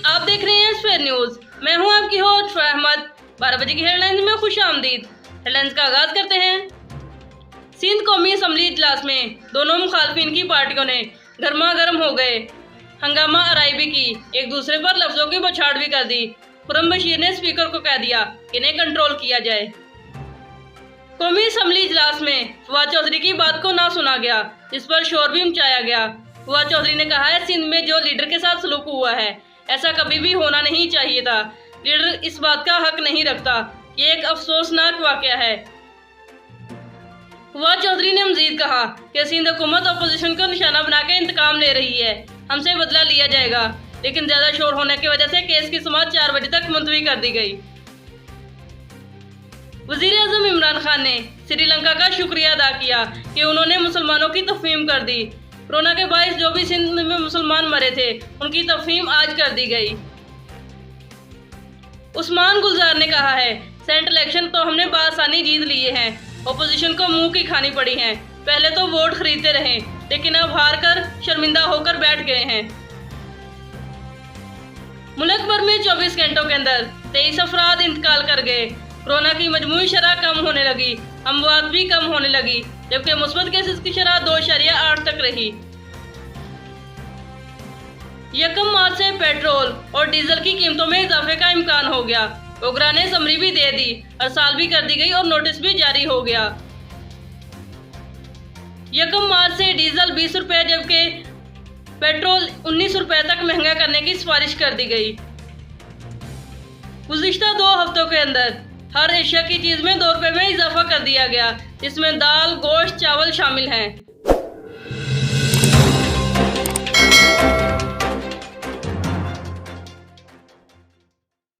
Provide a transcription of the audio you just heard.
आप देख रहे हैं स्फेयर न्यूज। मैं हूं आपकी होस्ट अहमद। 12 बजे की हेडलाइंस में खुश आमदीद। हेडलाइंस का आगाज करते हैं। सिंध कौमी असम्बली इजलास में दोनों मुखालफिन की पार्टियों ने गर्मा गर्म हो गए, हंगामा अराइबी की, एक दूसरे पर लफ्जों की बौछार भी कर दी। खुर्रम बशीर ने स्पीकर को कह दिया कि इन्हें कंट्रोल किया जाए। कौमी असम्बली इजलास में फवाद चौधरी की बात को ना सुना गया, जिस पर शोर भी मचाया गया। फवाद चौधरी ने कहा है, सिंध में जो लीडर के साथ सलूक हुआ है ऐसा कभी भी होना नहीं चाहिए था। लीडर इस बात का हक नहीं रखता। ये एक अफसोसनाक वाकया है। फवाद चौधरी ने मजीद कहा कि सिंध हुकूमत अपोजिशन को निशाना बनाकर इंतकाम ले रही है, हमसे बदला लिया जाएगा। लेकिन ज्यादा शोर होने की वजह से केस की समाअत 4 बजे तक मुलतवी कर दी गई। वजीर आजम इमरान खान ने श्रीलंका का शुक्रिया अदा किया कि उन्होंने मुसलमानों की तफहीम कर दी। कोरोना के बायस जो भी सिंध में मुसलमान मरे थे उनकी तफहीम आज कर दी गई। उस्मान गुलजार ने कहा है, सेंट्रल इलेक्शन तो हमने बासानी जीत लिए हैं, ओपोजिशन को मुंह की खानी पड़ी है। पहले तो वोट खरीदते रहे, लेकिन अब हार कर शर्मिंदा होकर बैठ गए हैं। मुल्क भर में 24 घंटों के अंदर 23 अफराद इंतकाल कर गए। कोरोना की मजमूई शरह कम होने लगी, अमवात भी कम होने लगी, जबकि मुस्बत केसेस की शरह 2.8 तक रही। 1 मार्च से पेट्रोल और डीजल की कीमतों में इजाफे का इम्कान हो गया। ओगरा ने समरी भी दे दी, हड़ताल भी कर दी गई और नोटिस भी जारी हो गया। 1 मार्च से डीजल 20 रुपए जबकि पेट्रोल 19 रुपए तक महंगा करने की सिफारिश कर दी गई। गुज़िश्ता 2 हफ्तों के अंदर हर एशिया की चीज में 2 रुपए में इजाफा कर दिया गया, जिसमें दाल, गोश्त, चावल शामिल हैं।